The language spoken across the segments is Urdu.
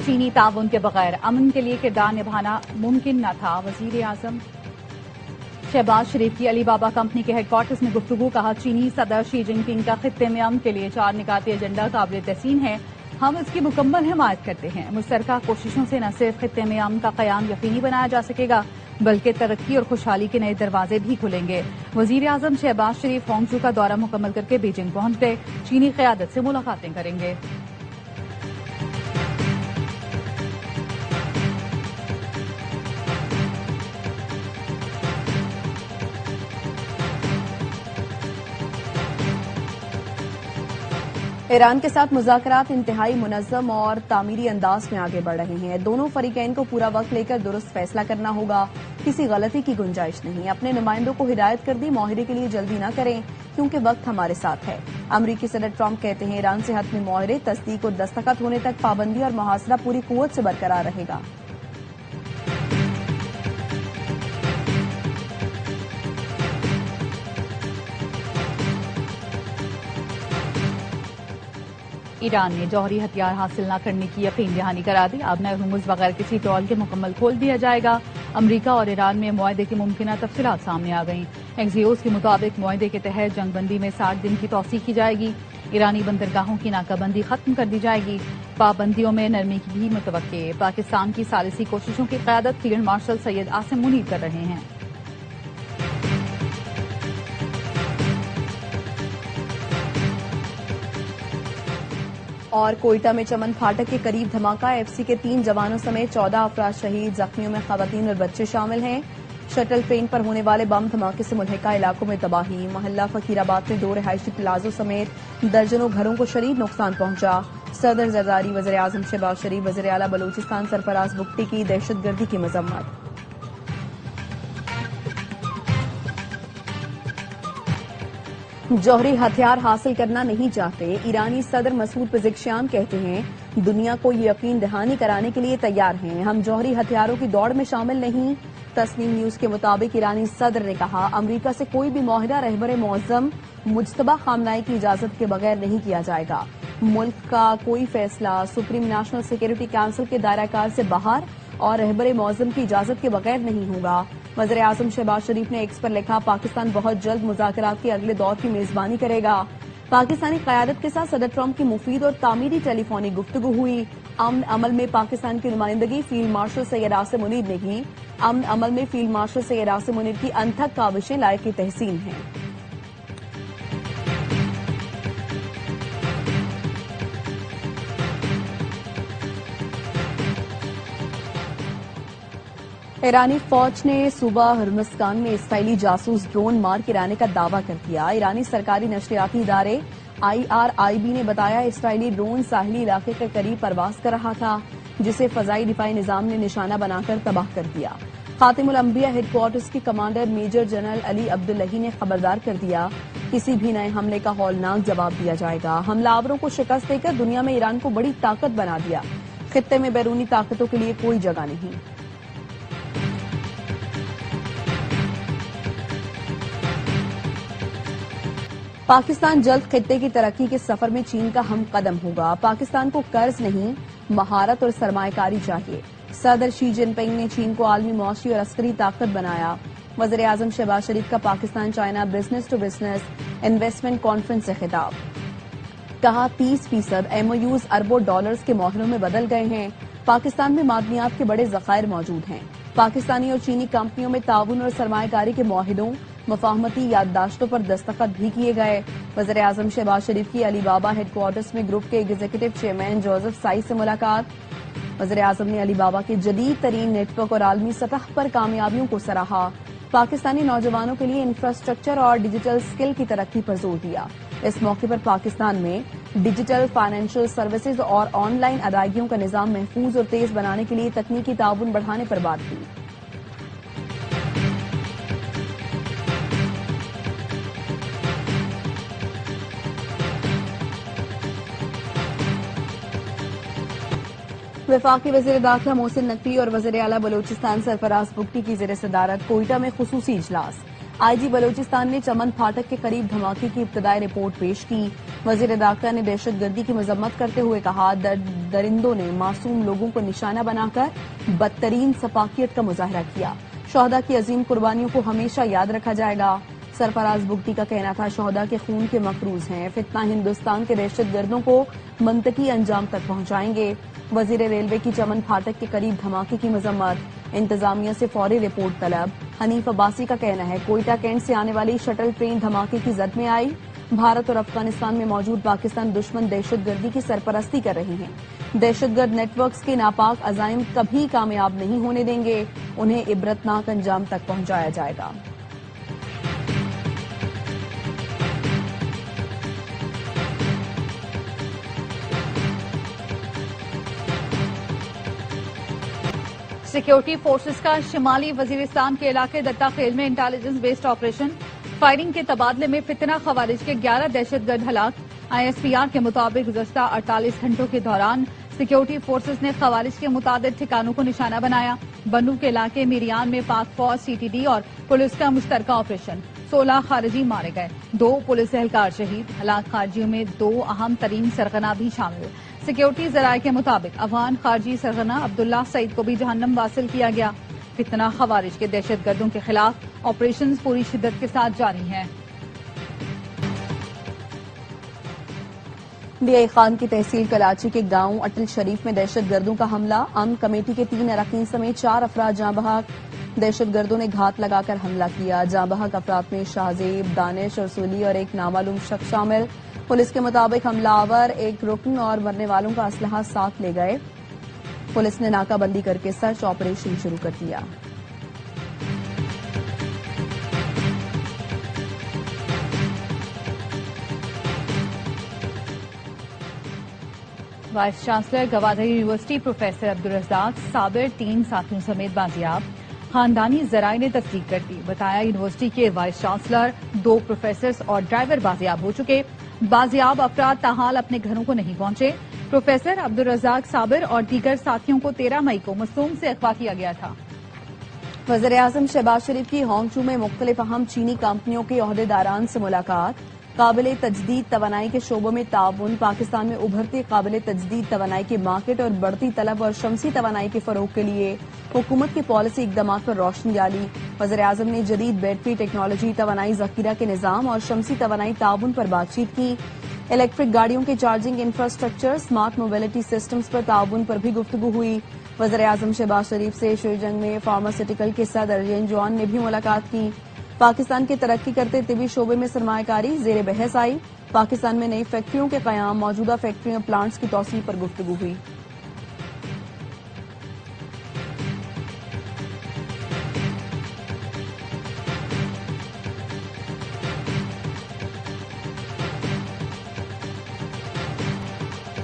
چینی تعاون کے بغیر امن کے لیے کردار نبھانا ممکن نہ تھا. وزیر اعظم شہباز شریف کی علی بابا کمپنی کے ہیڈ کوارٹرز میں گفتگو. کہا چینی صدر شی جن پنگ کا خطے میں امن کے لیے 4 نکاتی ایجنڈا قابل تحسین ہے. ہم اس کی مکمل حمایت کرتے ہیں. مشترکہ کوششوں سے نہ صرف خطے میں امن کا قیام یقینی بنایا جا سکے گا بلکہ ترقی اور خوشحالی کے نئے دروازے بھی کھلیں گے. وزیر اعظم شہباز شریف ہانگجو کا دورہ مکمل کر کے بیجنگ پہنچ گئے. چینی قیادت سے ملاقاتیں کریں گے. ایران کے ساتھ مذاکرات انتہائی منظم اور تعمیری انداز میں آگے بڑھ رہے ہیں. دونوں فریقین کو پورا وقت لے کر درست فیصلہ کرنا ہوگا. کسی غلطی کی گنجائش نہیں. اپنے نمائندوں کو ہدایت کر دی معاہدے کے لیے جلدی نہ کریں کیونکہ وقت ہمارے ساتھ ہے. امریکی صدر ٹرمپ کہتے ہیں ایران سے حتمی معاہدے تصدیق اور دستخط ہونے تک پابندی اور محاصرہ پوری قوت سے برقرار رہے گا. ایران نے جوہری ہتھیار حاصل نہ کرنے کی یقین دہانی کرا دی. اب نئے ہرمز بغیر کسی ٹول کے مکمل کھول دیا جائے گا. امریکہ اور ایران میں معاہدے کی ممکنہ تفصیلات سامنے آ گئیں. ایکزیوس کے مطابق معاہدے کے تحت جنگ بندی میں 60 دن کی توسیع کی جائے گی. ایرانی بندرگاہوں کی ناکہ بندی ختم کر دی جائے گی. پابندیوں میں نرمی کی بھی متوقع. پاکستان کی ثالثی کوششوں کی قیادت فیلڈ مارشل سید عاصم منیر کر رہے ہیں. اور کوئٹہ میں چمن پھاٹک کے قریب دھماکہ. ایف سی کے 3 جوانوں سمیت 14 افراد شہید. زخمیوں میں خواتین اور بچے شامل ہیں. شٹل ٹرین پر ہونے والے بم دھماکے سے ملحقہ علاقوں میں تباہی. محلہ فقیر آباد میں 2 رہائشی پلازوں سمیت درجنوں گھروں کو شدید نقصان پہنچا. صدر زرداری وزیر اعظم شہباز شریف وزیر اعلیٰ بلوچستان سرفراز بگٹی کی دہشت گردی کی مذمت. جوہری ہتھیار حاصل کرنا نہیں چاہتے. ایرانی صدر مسعود پزشکیان کہتے ہیں دنیا کو یہ یقین دہانی کرانے کے لیے تیار ہیں ہم جوہری ہتھیاروں کی دوڑ میں شامل نہیں. تسنیم نیوز کے مطابق ایرانی صدر نے کہا امریکہ سے کوئی بھی معاہدہ رہبر معظم مجتبی خامنہئی کی اجازت کے بغیر نہیں کیا جائے گا. ملک کا کوئی فیصلہ سپریم نیشنل سیکورٹی کونسل کے دائرہ کار سے باہر اور رہبر معظم کی اجازت کے بغیر نہیں ہوگا. وزیر اعظم شہباز شریف نے ایکس پر لکھا پاکستان بہت جلد مذاکرات کے اگلے دور کی میزبانی کرے گا. پاکستانی قیادت کے ساتھ صدر ٹرمپ کی مفید اور تعمیری ٹیلی فونک گفتگو ہوئی. امن عمل میں پاکستان کی نمائندگی فیلڈ مارشل سید عاصم منیر نے کی. امن عمل میں فیلڈ مارشل سید عاصم منیر کی انتھک کاوشیں لائق تحسین ہیں. ایرانی فوج نے صوبہ ہرمزگان میں اسرائیلی جاسوس ڈرون مار گرانے کا دعویٰ کر دیا. ایرانی سرکاری نشریاتی ادارے IRIB نے بتایا اسرائیلی ڈرون ساحلی علاقے کے قریب پرواز کر رہا تھا جسے فضائی دفاعی نظام نے نشانہ بنا کر تباہ کر دیا. خاتم الانبیاء ہیڈ کوارٹرز کے کمانڈر میجر جنرل علی عبداللہی نے خبردار کر دیا کسی بھی نئے حملے کا ہولناک جواب دیا جائے گا. حملہ آوروں کو شکست دے کر دنیا میں ایران کو بڑی طاقت بنا دیا. خطے میں بیرونی طاقتوں کے لیے کوئی جگہ نہیں. پاکستان جلد خطے کی ترقی کے سفر میں چین کا ہم قدم ہوگا. پاکستان کو قرض نہیں مہارت اور سرمایہ کاری چاہیے. صدر شی جن پنگ نے چین کو عالمی معاشی اور عسکری طاقت بنایا. وزیر اعظم شہباز شریف کا Pakistan China business to business investment conference سے خطاب. کہا 30% MOUs اربوں ڈالرز کے معاہدوں میں بدل گئے ہیں. پاکستان میں معدنیات کے بڑے ذخائر موجود ہیں. پاکستانی اور چینی کمپنیوں میں تعاون اور سرمایہ کاری کے معاہدوں مفاہمتی یادداشتوں پر دستخط بھی کیے گئے. وزیر اعظم شہباز شریف کی علی بابا ہیڈ کوارٹرز میں گروپ کے ایگزیکٹو چیئرمین جوزف سائز سے ملاقات. وزیر اعظم نے علی بابا کے جدید ترین نیٹ ورک اور عالمی سطح پر کامیابیوں کو سراہا. پاکستانی نوجوانوں کے لیے انفراسٹرکچر اور ڈیجیٹل سکل کی ترقی پر زور دیا. اس موقع پر پاکستان میں ڈیجیٹل فائنینشل سروسز اور آن لائن ادائیگیوں کا نظام محفوظ اور تیز بنانے کے لیے تکنیکی تعاون بڑھانے پر بات کی. وفاقی وزیر داخلہ محسن نقوی اور وزیر اعلیٰ بلوچستان سرفراز بگٹی کی زیر صدارت کوئٹہ میں خصوصی اجلاس. آئی جی بلوچستان نے چمن پھاٹک کے قریب دھماکے کی ابتدائی رپورٹ پیش کی۔ وزیر داخلہ نے دہشت گردی کی مذمت کرتے ہوئے کہا، درندوں نے معصوم لوگوں کو نشانہ بنا کر بدترین سفاکیت کا مظاہرہ کیا۔ شہداء کی عظیم قربانیوں کو ہمیشہ یاد رکھا جائے گا۔ سرفراز بگٹی کا کہنا تھا، شہداء کے خون کے مقروض ہیں، فتنہ ہندوستان کے دہشت گردوں کو منطقی انجام تک پہنچائیں گے۔ وزیر ریلوے کی چمن پھاٹک کے قریب دھماکے کی مذمت، انتظامیہ سے فوری رپورٹ طلب۔ حنیف عباسی کا کہنا ہے، کوئٹہ کینٹ سے آنے والی شٹل ٹرین دھماکے کی زد میں آئی۔ بھارت اور افغانستان میں موجود پاکستان دشمن دہشت گردی کی سرپرستی کر رہے ہیں۔ دہشت گرد نیٹ ورکس کے ناپاک عزائم کبھی کامیاب نہیں ہونے دیں گے، انہیں عبرتناک انجام تک پہنچایا جائے گا۔ سیکیورٹی فورسز کا شمالی وزیرستان کے علاقے دتا خیل میں انٹیلیجنس بیسڈ آپریشن، فائرنگ کے تبادلے میں فتنہ خوارج کے 11 دہشت گرد ہلاک۔ آئی ایس پی آر کے مطابق گزشتہ 48 گھنٹوں کے دوران سیکیورٹی فورسز نے خوارج کے متعدد ٹھکانوں کو نشانہ بنایا۔ بنو کے علاقے میریان میں پاک فوج، سی ٹی ڈی اور پولیس کا مشترکہ آپریشن، 16 خارجی مارے گئے، 2 پولیس اہلکار شہید۔ ہلاک خارجیوں میں 2 اہم ترین سرغنہ بھی شامل۔ سیکیورٹی ذرائع کے مطابق افغان خارجی سرغنہ عبداللہ سعید کو بھی جہنم واصل کیا گیا۔ فتنہ خوارج کے دہشت گردوں کے خلاف آپریشنز پوری شدت کے ساتھ جاری ہیں۔ ڈی آئی خان کی تحصیل کلاچی کے گاؤں اٹل شریف میں دہشت گردوں کا حملہ، امن کمیٹی کے 3 اراکین سمیت 4 افراد جاں بحق۔ دہشت گردوں نے گھات لگا کر حملہ کیا۔ جاں بحق افراد میں شاہزیب، دانش رسولی اور ایک نامعلوم شخص شامل۔ پولیس کے مطابق حملہ آور ایک رکن اور مرنے والوں کا اسلحہ ساتھ لے گئے۔ پولیس نے ناکہ بندی کر کے سرچ آپریشن شروع کر دیا۔ Vice chancellor Gwadar university professor Abdul Razzaq Sabir 3 ساتھیوں سمیت بازیاب، خاندانی ذرائع نے تصدیق کر دی۔ بتایا، یونیورسٹی کے وائس چانسلر، 2 پروفیسرز اور ڈرائیور بازیاب ہو چکے۔ بازیاب افراد تاحال اپنے گھروں کو نہیں پہنچے۔ پروفیسر عبدالرزاق صابر اور دیگر ساتھیوں کو 13 مئی کو مصوم سے اغوا کیا گیا تھا۔ وزیر اعظم شہباز شریف کی ہانگ چو میں مختلف اہم چینی کمپنیوں کے عہدیداران سے ملاقات۔ قابل تجدید توانائی کے شعبوں میں تعاون، پاکستان میں ابھرتے قابل تجدید توانائی کے مارکیٹ اور بڑھتی طلب اور شمسی توانائی کے فروغ کے لیے حکومت کے پالیسی اقدامات پر روشنی ڈالی۔ وزیر اعظم نے جدید بیٹری ٹیکنالوجی، توانائی ذخیرہ کے نظام اور شمسی توانائی تعاون پر بات چیت کی۔ الیکٹرک گاڑیوں کے charging infrastructure, smart mobility systems پر تعاون پر بھی گفتگو ہوئی۔ وزیر اعظم شہباز شریف سے شیوجنگ میں فارماسیوٹیکل کے صدر ین جوان نے بھی ملاقات کی۔ پاکستان کے ترقی کرتے طبی شعبے میں سرمایہ کاری زیر بحث آئی۔ پاکستان میں نئی فیکٹریوں کے قیام، موجودہ فیکٹریوں پلانٹس کی توسیع پر گفتگو ہوئی۔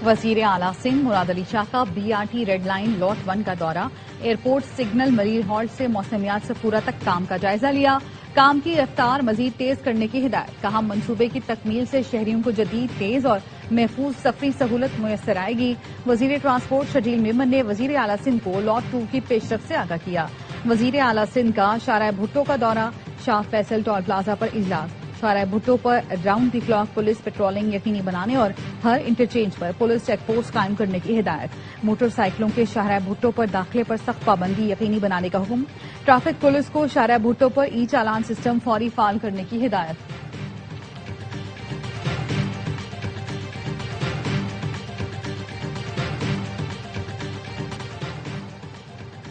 وزیر اعلیٰ سندھ مراد علی شاہ کا BRT ریڈ لائن لوٹ 1 کا دورہ، ایئرپورٹ سگنل مریر ہالٹ سے موسمیات سے پورا تک کام کا جائزہ لیا۔ کام کی رفتار مزید تیز کرنے کی ہدایت، کہا منصوبے کی تکمیل سے شہریوں کو جدید، تیز اور محفوظ سفری سہولت میسر آئے گی۔ وزیر ٹرانسپورٹ شجیل میمن نے وزیر اعلیٰ سندھ کو لوٹ 2 کی پیش رفت سے آگاہ کیا۔ وزیر اعلیٰ سندھ کا شارع بھٹو کا دورہ، شاہ فیصل ٹول پلازا پر اجلاس، شارع بھٹو پر round the clock police patrolling یقینی بنانے اور ہر انٹرچینج پر پولیس چیک پوسٹ قائم کرنے کی ہدایت، موٹر سائیکلوں کے شارع بھٹو پر داخلے پر سخت پابندی یقینی بنانے کا حکم، ٹریفک پولیس کو شارع بھٹو پر ای چالان سسٹم فوری فعال کرنے کی ہدایت۔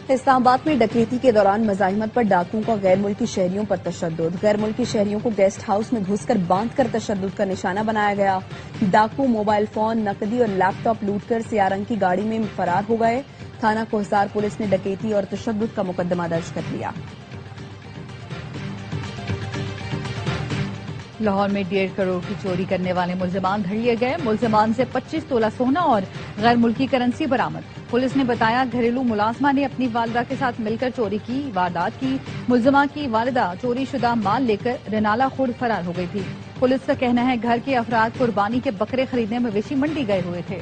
اسلام آباد میں ڈکیتی کے دوران مزاحمت پر ڈاکوؤں کا غیر ملکی شہریوں پر تشدد، غیر ملکی شہریوں کو گیسٹ ہاؤس میں گھس کر باندھ کر تشدد کا نشانہ بنایا گیا۔ ڈاکو موبائل فون، نقدی اور لیپ ٹاپ لوٹ کر سیاہ رنگ کی گاڑی میں فرار ہو گئے۔ تھانہ کوہسار پولیس نے ڈکیتی اور تشدد کا مقدمہ درج کر لیا۔ لاہور میں 1.5 کروڑ کی چوری کرنے والے ملزمان دھر لیے گئے، ملزمان سے 25 تولہ سونا اور غیر ملکی کرنسی برآمد۔ پولیس نے بتایا، گھریلو ملازمہ نے اپنی والدہ کے ساتھ مل کر چوری کی واردات کی۔ ملزمہ کی والدہ چوری شدہ مال لے کر رنالہ خورد فرار ہو گئی تھی۔ پولیس کا کہنا ہے، گھر کے افراد قربانی کے بکرے خریدنے مویشی منڈی گئے ہوئے تھے۔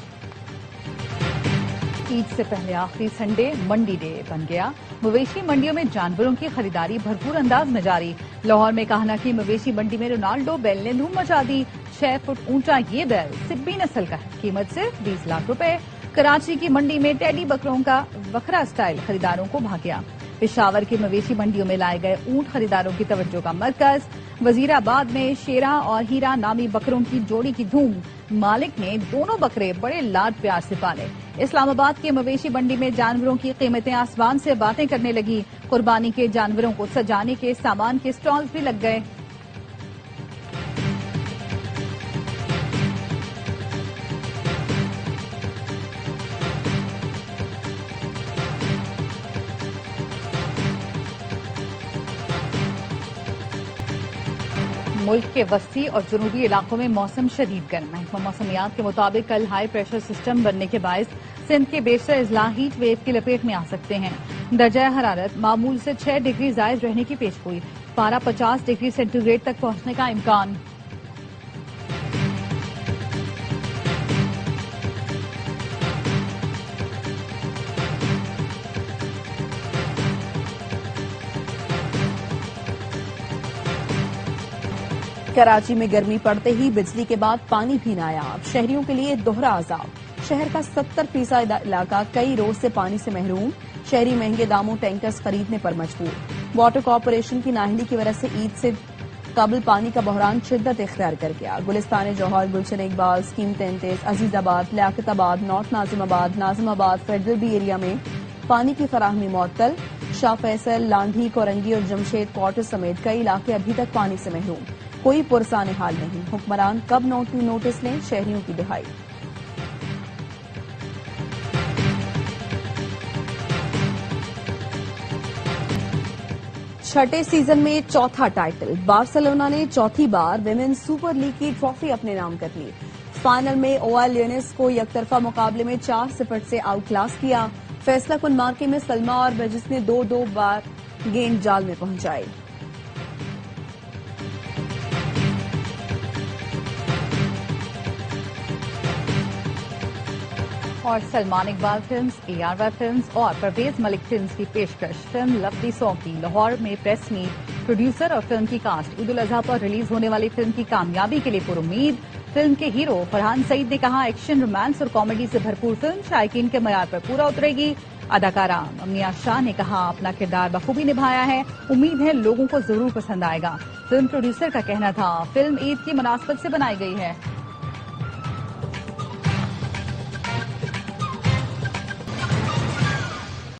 عید سے پہلے آخری سنڈے منڈی ڈے بن گیا. مویشی منڈیوں میں جانوروں کی خریداری بھرپور انداز میں جاری. لاہور میں کاہنا کی مویشی منڈی میں رونالڈو بیل نے دھوم مچا دی. 6 فٹ اونچا یہ بیل سبی نسل کا ہے. قیمت صرف 20 لاکھ روپے. کراچی کی منڈی میں ٹیڈی بکروں کا وکھرا سٹائل خریداروں کو بھا گیا. پشاور کی مویشی منڈیوں میں لائے گئے اونٹ خریداروں کی توجہ کا مرکز. وزیر آباد میں شیرا اور ہیرا نامی بکروں کی جوڑی کی دھوم. مالک نے دونوں بکرے بڑے لاڈ پیار سے پالے. اسلام آباد کے مویشی منڈی میں جانوروں کی قیمتیں آسمان سے باتیں کرنے لگی. قربانی کے جانوروں کو سجانے کے سامان کے سٹالز بھی لگ گئے. ملک کے وسطی اور جنوبی علاقوں میں موسم شدید گرم ہے. موسمیات کے مطابق کل ہائی پریشر سسٹم بننے کے باعث سندھ کے بیشتر اضلاع ہیٹ ویو کی لپیٹ میں آ سکتے ہیں. درجہ حرارت معمول سے 6 ڈگری زائد رہنے کی پیشگوئی. پارہ 50 ڈگری سینٹی گریڈ تک پہنچنے کا امکان. کراچی میں گرمی پڑتے ہی بجلی کے بعد پانی بھی نایاب. شہریوں کے لیے دوہرا عذاب. شہر کا 70% علاقہ کئی روز سے پانی سے محروم. شہری مہنگے داموں ٹینکرز خریدنے پر مجبور. واٹر کارپوریشن کی نااہلی کی وجہ سے عید سے قبل پانی کا بحران شدت اختیار کر گیا. گلستان جوہر، گلشن اقبال، اسکیم 33، عزیز آباد، لیاقت آباد، نارتھ ناظم آباد فیڈرل بی ایریا میں پانی کی فراہمی معطل. شاہ فیصل، لانڈھی، کورنگی اور جمشید کوارٹر سمیت کئی علاقے ابھی تک پانی سے محروم. کوئی پرسان حال نہیں. حکمران کب نوٹس لیں، شہریوں کی دہائی. چھٹے سیزن میں چوتھا ٹائٹل. بارسلونا نے چوتھی بار ویمنز سپر لیگ کی ٹرافی اپنے نام کر لی. فائنل میں اوال لیونس کو یک طرفہ مقابلے میں 4-0 سے آؤٹ کلاس کیا. فیصلہ کن مارکے میں سلما اور برجس نے 2 بار گیند جال میں پہنچائی. اور Salman Iqbal films, ARY films اور پرویز ملک فلمز کی پیشکش فلم لفظی سونگ کی لاہور میں پریس میٹ. پروڈیوسر اور فلم کی کاسٹ عید الاضحیٰ پر ریلیز ہونے والی فلم کی کامیابی کے لیے پر امید. فلم کے ہیرو فرحان سعید نے کہا ایکشن، رومانس اور کامیڈی سے بھرپور فلم شائقین کے معیار پر پورا اترے گی. اداکارہ امنیہ شاہ نے کہا اپنا کردار بخوبی نبھایا ہے، امید ہے لوگوں کو ضرور پسند آئے گا. فلم پروڈیوسر کا کہنا تھا فلم عید کی مناسبت سے بنائی گئی ہے.